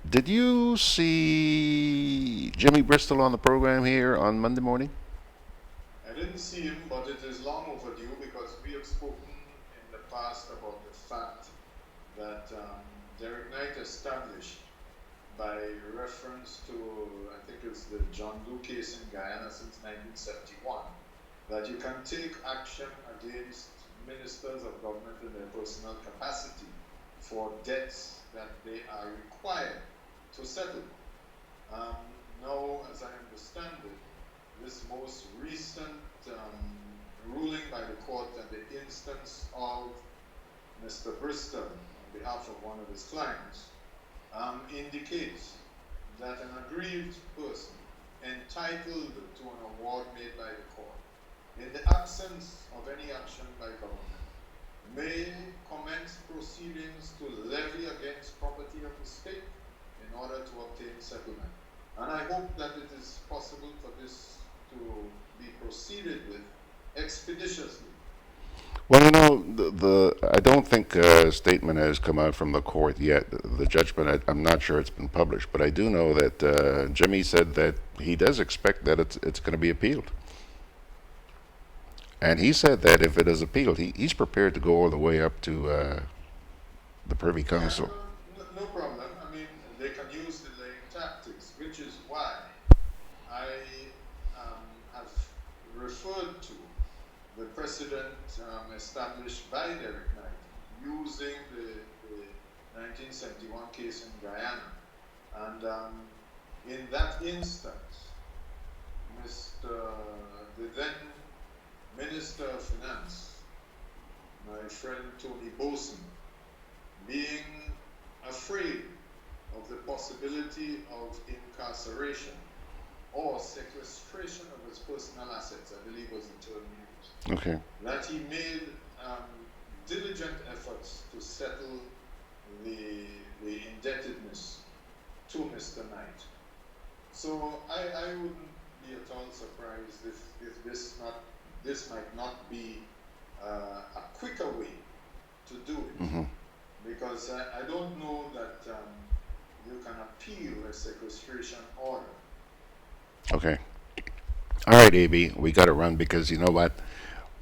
did you see Jimmy Bristol on the program here on Monday morning? I didn't see him, but it is long overdue because we have spoken in the past about the fact that Derek Knight established, by reference to, I think it's the John Doe case in Guyana since 1971, that you can take action against ministers of government in their personal capacity for debts that they are required to settle. Now, as I understand it, this most recent ruling by the court at the instance of Mr. Bristol on behalf of one of his clients indicates that an aggrieved person entitled to an award made by the court, in the absence of any action by government, may commence proceedings to levy against property of the state in order to obtain settlement. And I hope that it is possible for this to be proceeded with expeditiously. Well, you know, I don't think a statement has come out from the court yet. The judgment, I'm not sure it's been published, but I do know that Jimmy said that he does expect that it's going to be appealed. And he said that if it is appealed, he's prepared to go all the way up to the Privy Council. Yeah, no problem. I mean, they can use delaying tactics, which is why I have referred to the precedent established by Derek Knight using the 1971 case in Guyana. And in that instance, the then Minister of Finance, my friend Tony Boson, being afraid of the possibility of incarceration or sequestration of his personal assets, I believe was the term used. Okay. That he made diligent efforts to settle the indebtedness to Mr. Knight. So I wouldn't be at all surprised if this might not be a quicker way to do it. Mm-hmm. Because I don't know that you can appeal a sequestration order. Okay. All right, AB, we got to run because you know what?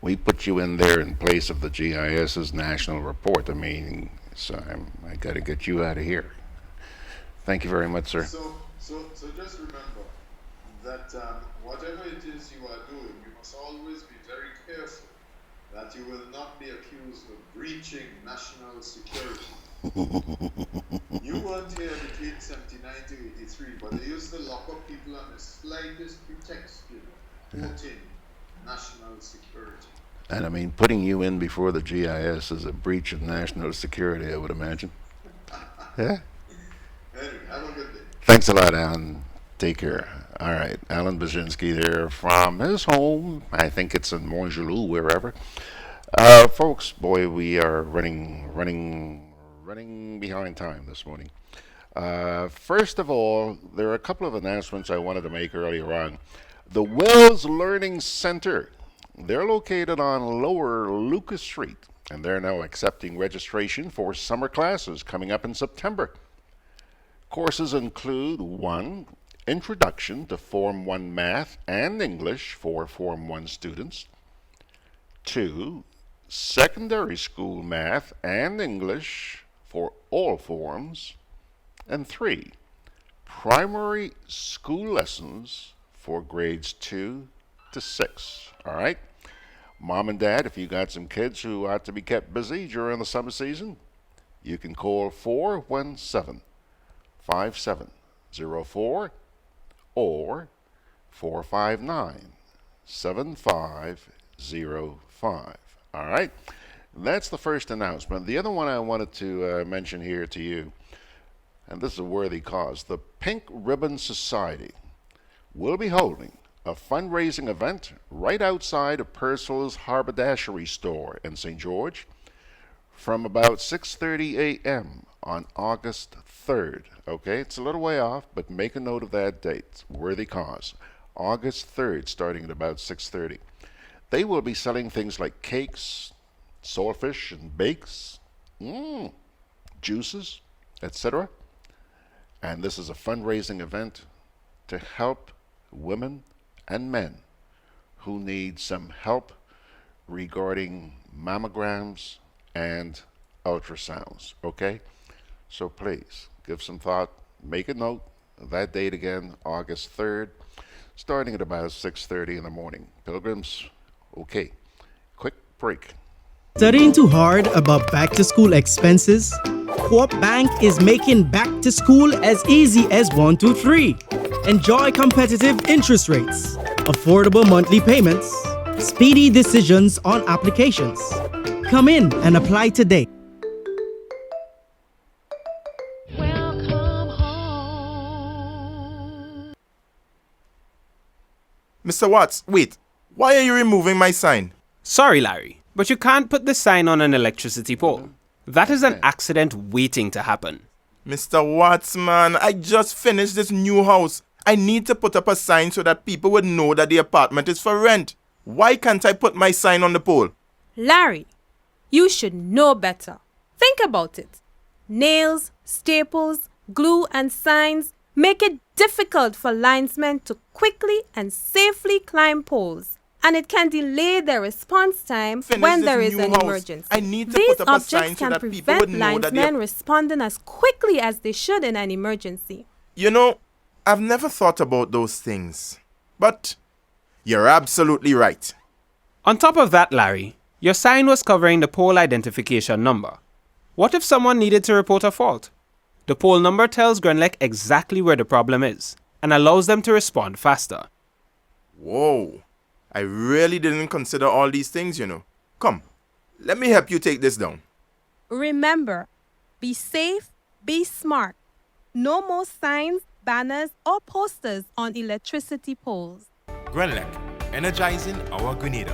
We put you in there in place of the GIS's national report. I mean, so I got to get you out of here. Thank you very much, sir. So just remember that whatever it is you are doing, you must always be very careful that you will not be accused of breaching national security. You weren't here between 79 to 83, but they used to lock up people on the slightest pretext, quoting national security. And I mean, putting you in before the GIS is a breach of national security, I would imagine. Yeah. Anyway, have a good day. Thanks a lot, Alan. Take care. All right, Alan Baczynski there from his home. I think it's in Montjaloux, wherever. Folks, boy, we are running behind time this morning. First of all, there are a couple of announcements I wanted to make earlier on. The Wells Learning Center, they're located on Lower Lucas Street, and they're now accepting registration for summer classes coming up in September. Courses include 1. Introduction to Form 1 Math and English for Form 1 students. 2. Secondary School Math and English for all forms. And 3. Primary School Lessons for grades 2 to 6. All right? Mom and Dad, if you got some kids who ought to be kept busy during the summer season, you can call 417 5704 or 459 7505. All right? That's the first announcement. The other one I wanted to mention here to you, and this is a worthy cause, the Pink Ribbon Society will be holding a fundraising event right outside of Purcell's Haberdashery store in St. George from about 6:30 a.m. on August 3rd. Okay, it's a little way off, but make a note of that date. It's a worthy cause. August 3rd, starting at about 6:30. They will be selling things like cakes, saltfish and bakes, juices, etc. And this is a fundraising event to help women and men who need some help regarding mammograms and ultrasounds. Okay? So please give some thought, make a note of that date again, August 3rd, starting at about 6:30 in the morning. Pilgrims, okay. Quick break. Studying too hard about back to school expenses? Co-op Bank is making back to school as easy as 1, 2, 3. Enjoy competitive interest rates, affordable monthly payments, speedy decisions on applications. Come in and apply today. Welcome home. Mr. Watts, wait. Why are you removing my sign? Sorry, Larry, but you can't put the sign on an electricity pole. That is an accident waiting to happen. Mr. Watts, man, I just finished this new house. I need to put up a sign so that people would know that the apartment is for rent. Why can't I put my sign on the pole? Larry, you should know better. Think about it. Nails, staples, glue, and signs make it difficult for linesmen to quickly and safely climb poles, and it can delay their response time when there is an emergency. I need to These put up a sign objects so can that people would prevent know that linesmen responding as quickly as they should in an emergency. You know, I've never thought about those things. But you're absolutely right. On top of that, Larry, your sign was covering the pole identification number. What if someone needed to report a fault? The pole number tells Grenlec exactly where the problem is and allows them to respond faster. Whoa. I really didn't consider all these things, you know. Come, let me help you take this down. Remember, be safe, be smart. No more signs, banners, or posters on electricity poles. GRENADA, energizing our Grenada.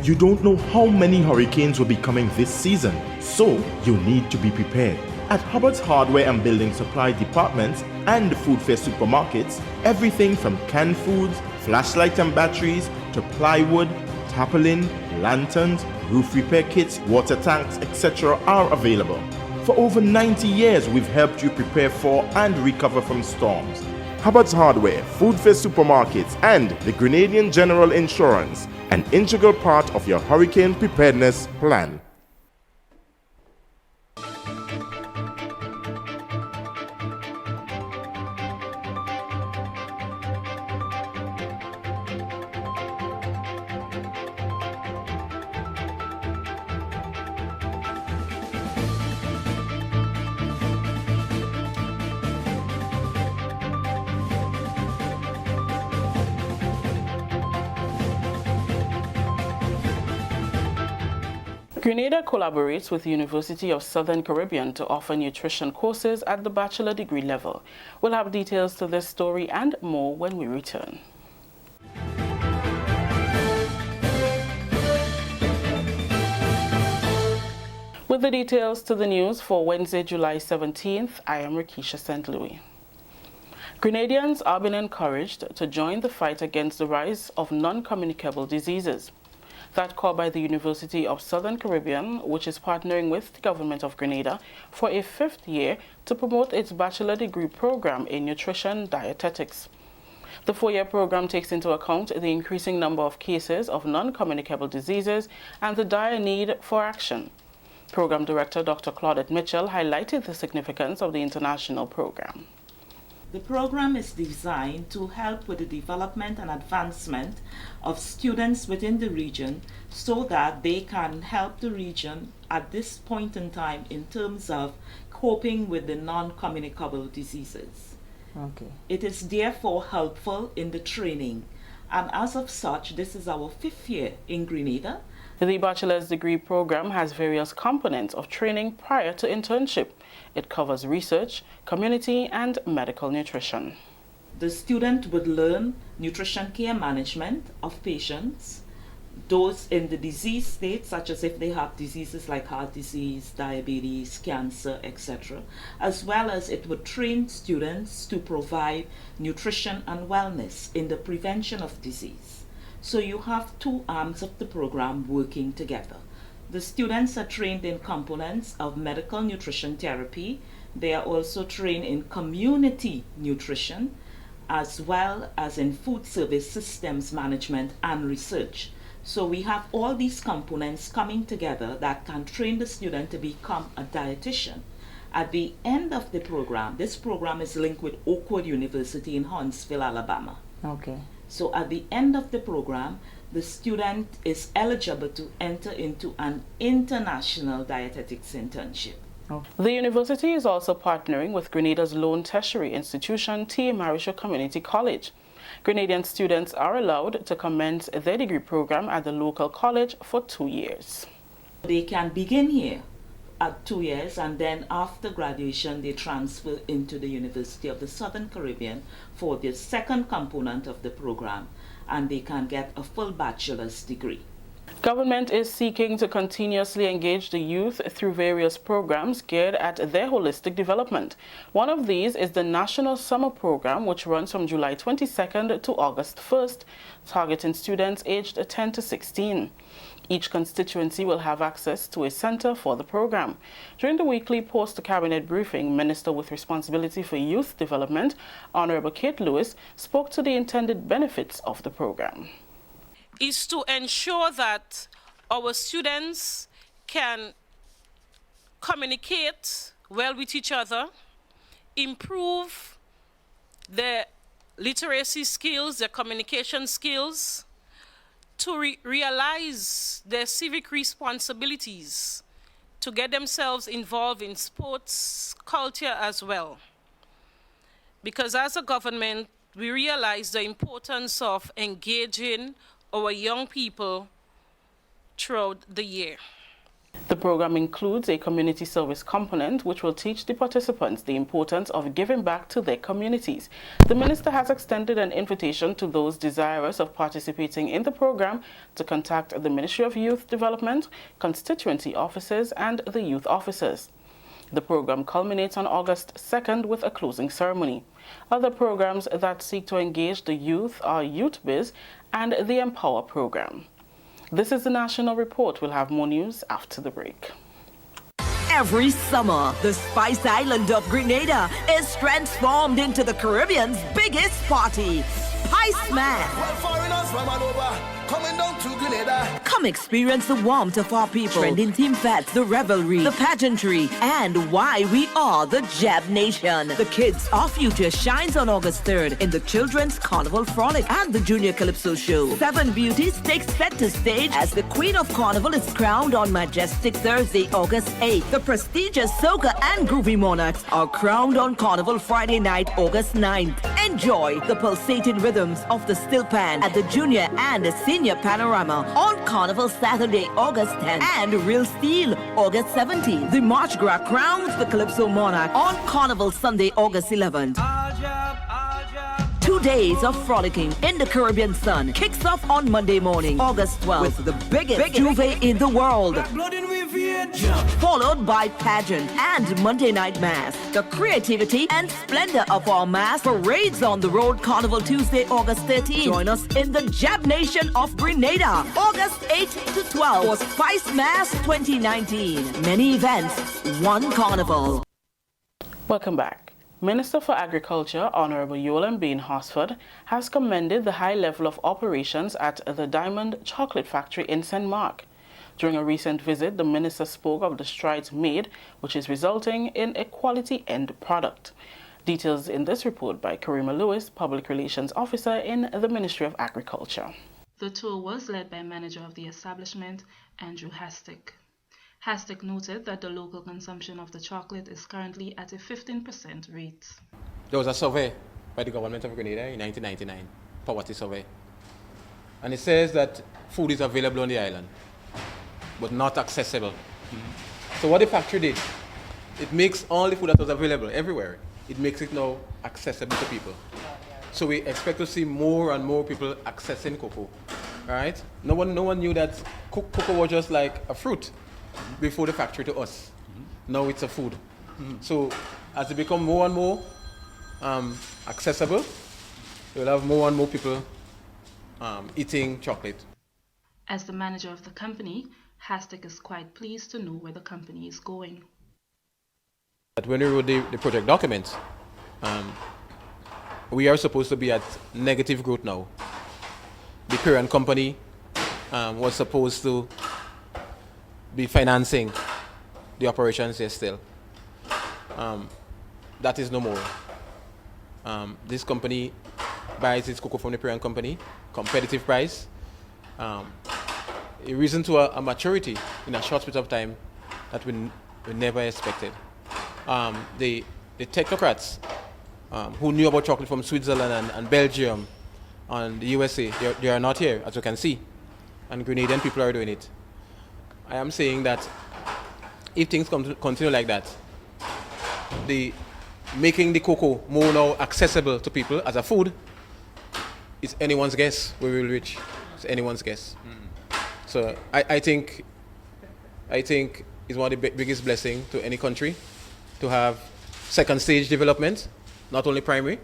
You don't know how many hurricanes will be coming this season, so you need to be prepared. At Hubbard's Hardware and Building Supply departments and Food Fair supermarkets, everything from canned foods, flashlights and batteries, to plywood, tarpaulin, lanterns, roof repair kits, water tanks, etc. are available. For over 90 years, we've helped you prepare for and recover from storms. Hubbard's Hardware, Food Fair supermarkets, and the Grenadian General Insurance, an integral part of your hurricane preparedness plan. Grenada collaborates with the University of Southern Caribbean to offer nutrition courses at the bachelor degree level. We'll have details to this story and more when we return. With the details to the news for Wednesday, July 17th, I am Rikisha St. Louis. Grenadians are being encouraged to join the fight against the rise of non-communicable diseases. That called by the University of Southern Caribbean, which is partnering with the Government of Grenada for a 5th year to promote its bachelor degree program in nutrition dietetics. The 4-year program takes into account the increasing number of cases of non-communicable diseases and the dire need for action. Program Director Dr. Claudette Mitchell highlighted the significance of the international program. The program is designed to help with the development and advancement of students within the region so that they can help the region at this point in time in terms of coping with the non-communicable diseases. Okay. It is therefore helpful in the training, and as of such, this is our 5th year in Grenada. The bachelor's degree program has various components of training prior to internship. It covers research, community, and medical nutrition. The student would learn nutrition care management of patients, those in the disease state, such as if they have diseases like heart disease, diabetes, cancer, etc., as well as it would train students to provide nutrition and wellness in the prevention of disease. So you have 2 arms of the program working together. The students are trained in components of medical nutrition therapy. They are also trained in community nutrition, as well as in food service systems management and research. So we have all these components coming together that can train the student to become a dietitian. At the end of the program, this program is linked with Oakwood University in Huntsville, Alabama. Okay. So at the end of the program, the student is eligible to enter into an international dietetics internship. Okay. The university is also partnering with Grenada's lone tertiary institution, T. Marisha Community College. Grenadian students are allowed to commence their degree program at the local college for 2 years. They can begin here at 2 years, and then after graduation they transfer into the University of the Southern Caribbean for the 2nd component of the program, and they can get a full bachelor's degree. Government is seeking to continuously engage the youth through various programs geared at their holistic development. One of these is the National Summer Program, which runs from July 22nd to August 1st, targeting students aged 10 to 16. Each constituency will have access to a center for the program. During the weekly post-cabinet briefing, Minister with responsibility for youth development, Honorable Kate Lewis, spoke to the intended benefits of the program. Is to ensure that our students can communicate well with each other, improve their literacy skills, their communication skills, to realize their civic responsibilities, to get themselves involved in sports, culture as well. Because as a government, we realize the importance of engaging our young people throughout the year. The program includes a community service component which will teach the participants the importance of giving back to their communities. The minister has extended an invitation to those desirous of participating in the program to contact the Ministry of Youth Development, constituency officers, and the youth officers. The program culminates on August 2nd with a closing ceremony. Other programs that seek to engage the youth are Youth Biz and the Empower program. This is the National Report. We'll have more news after the break. Every summer, the Spice Island of Grenada is transformed into the Caribbean's biggest party, Spice Man. Coming down to Grenada. Come experience the warmth of our people, trending theme fats, the revelry, the pageantry, and why we are the Jab Nation. The Kids Our Future shines on August 3rd in the Children's Carnival Frolic and the Junior Calypso Show. 7 beauties take center stage as the Queen of Carnival is crowned on majestic Thursday, August 8th. The prestigious Soca and Groovy Monarchs are crowned on Carnival Friday night, August 9th. Enjoy the pulsating rhythms of the steel pan at the Junior and Senior Panorama on Carnival Saturday, August 10th, and Real Steel, August 17th. The March Gras crowns the Calypso Monarch on Carnival Sunday, August 11th. 2 days of frolicking in the Caribbean sun kicks off on Monday morning, August 12th, with the biggest juve in the world. Followed by pageant and Monday night mass. The creativity and splendor of our mass parades on the road Carnival Tuesday, August 13th. Join us in the Jab Nation of Grenada, August 8th to 12th for Spice Mass 2019. Many events, one carnival. Welcome back. Minister for Agriculture, Honorable Allan Horsford, has commended the high level of operations at the Diamond Chocolate Factory in St. Mark. During a recent visit, the minister spoke of the strides made, which is resulting in a quality end product. Details in this report by Karima Lewis, Public Relations Officer in the Ministry of Agriculture. The tour was led by manager of the establishment, Andrew Hastick. Hastick noted that the local consumption of the chocolate is currently at a 15% rate. There was a survey by the government of Grenada in 1999, poverty survey. And it says that food is available on the island, but not accessible. So what the factory did, it makes all the food that was available everywhere, it makes it now accessible to people. So we expect to see more and more people accessing cocoa, right? No one knew that cocoa was just like a fruit before the factory to us. Now it's a food. So as it becomes more and more accessible, we'll have more and more people eating chocolate. As the manager of the company, Hastick is quite pleased to know where the company is going. But when we wrote the project documents, we are supposed to be at negative growth now. The parent company was supposed to be financing the operations here still. That is no more. This company buys its cocoa from the parent company, competitive price. It risen to a maturity in a short period of time that we never expected. The technocrats who knew about chocolate from Switzerland and Belgium and the USA, they are not here, as you can see. And Grenadian people are doing it. I am saying that if things continue like that, making the cocoa more now accessible to people as a food, it's anyone's guess where we will reach. It's anyone's guess. So I think it's one of the biggest blessings to any country to have second stage development, not only primary.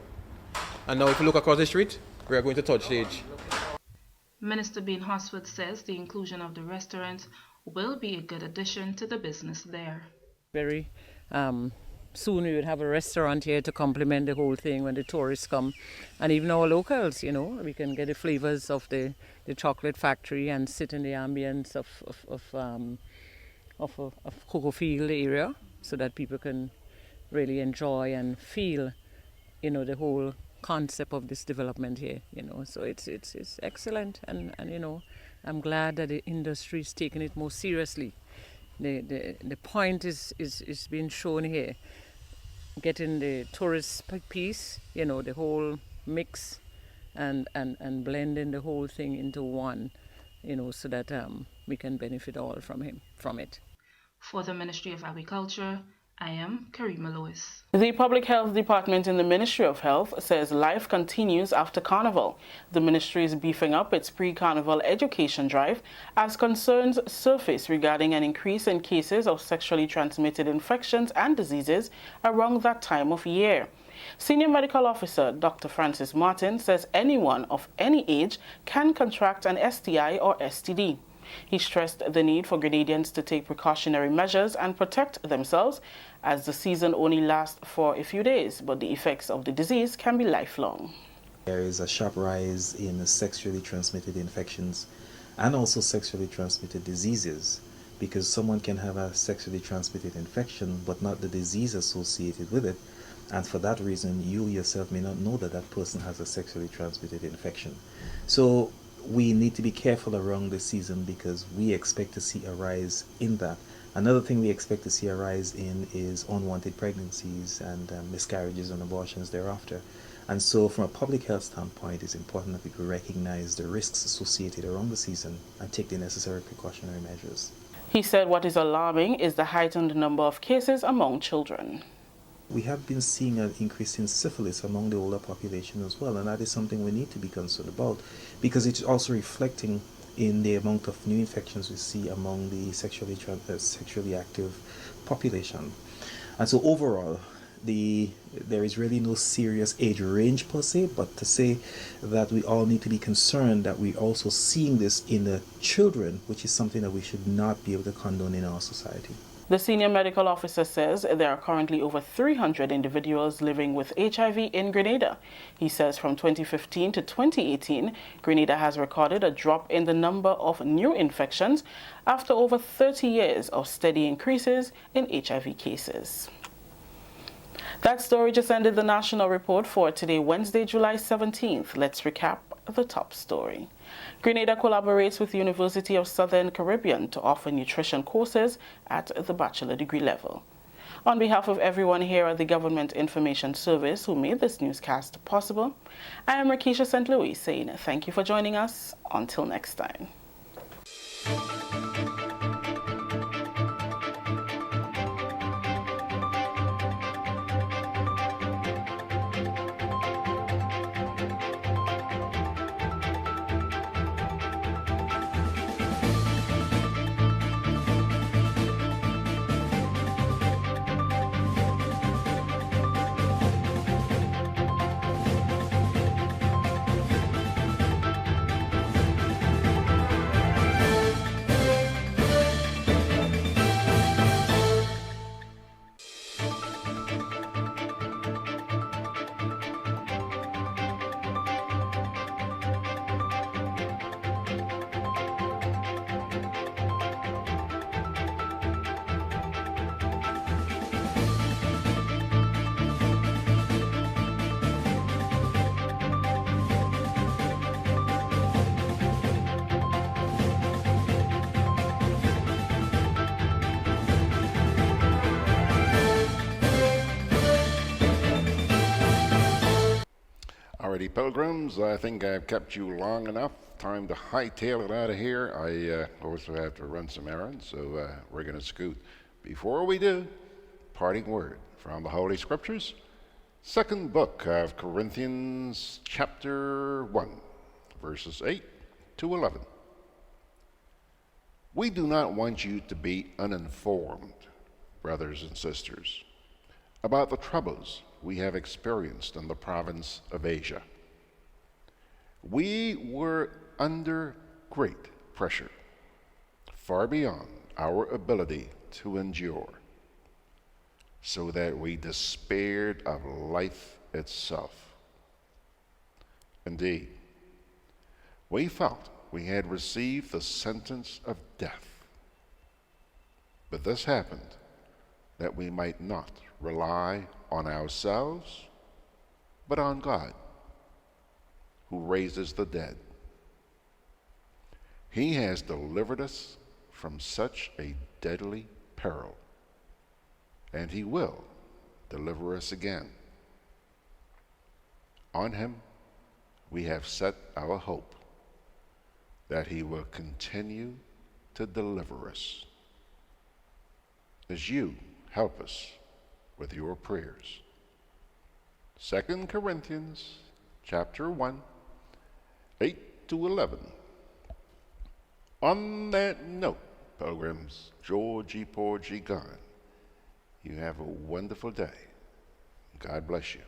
And now if you look across the street, we are going to third stage. Minister Bean Horsford says the inclusion of the restaurant will be a good addition to the business there. Very soon we would have a restaurant here to complement the whole thing when the tourists come. And even our locals, you know, we can get the flavors of the chocolate factory and sit in the ambience of cocoa field area so that people can really enjoy and feel, you know, the whole concept of this development here, you know. So it's excellent, and you know, I'm glad that the industry is taking it more seriously. The point is being shown here, getting the tourist piece, you know, the whole mix, and blending the whole thing into one, you know, so that we can benefit all from it. For the Ministry of Agriculture, I am Karima Lewis. The Public Health Department in the Ministry of Health says life continues after Carnival. The ministry is beefing up its pre-Carnival education drive as concerns surface regarding an increase in cases of sexually transmitted infections and diseases around that time of year. Senior Medical Officer Dr. Francis Martin says anyone of any age can contract an STI or STD. He stressed the need for Grenadians to take precautionary measures and protect themselves, as the season only lasts for a few days, but the effects of the disease can be lifelong. There is a sharp rise in sexually transmitted infections and also sexually transmitted diseases, because someone can have a sexually transmitted infection but not the disease associated with it, and for that reason you yourself may not know that that person has a sexually transmitted infection. So we need to be careful around this season because we expect to see a rise in that, Another thing we expect to see a rise in is unwanted pregnancies and miscarriages and abortions thereafter. And so from a public health standpoint, it's important that people recognize the risks associated around the season and take the necessary precautionary measures. He said what is alarming is the heightened number of cases among children. We have been seeing an increase in syphilis among the older population as well, and that is something we need to be concerned about because it's also reflecting in the amount of new infections we see among the sexually active population. And so overall, there is really no serious age range per se, but to say that we all need to be concerned that we're also seeing this in the children, which is something that we should not be able to condone in our society. The senior medical officer says there are currently over 300 individuals living with HIV in Grenada. He says from 2015 to 2018, Grenada has recorded a drop in the number of new infections after over 30 years of steady increases in HIV cases. That story just ended the national report for today, Wednesday, July 17th. Let's recap the top story. Grenada collaborates with the University of Southern Caribbean to offer nutrition courses at the bachelor degree level. On behalf of everyone here at the Government Information Service who made this newscast possible, I am Rakisha St. Louis saying thank you for joining us. Until next time. Alrighty, pilgrims, I think I've kept you long enough. Time to hightail it out of here. I also have to run some errands, so we're going to scoot. Before we do, parting word from the Holy Scriptures, second book of Corinthians, chapter 1, verses 8 to 11. We do not want you to be uninformed, brothers and sisters, about the troubles we have experienced in the province of Asia. We were under great pressure, far beyond our ability to endure, so that we despaired of life itself. Indeed, we felt we had received the sentence of death. But this happened that we might not rely on ourselves, but on God, who raises the dead. He has delivered us from such a deadly peril, and he will deliver us again. On him we have set our hope that he will continue to deliver us. As you help us with your prayers. 2 Corinthians chapter 1, 8 to 11. On that note, pilgrims, Georgie Porgy gone. You have a wonderful day. God bless you.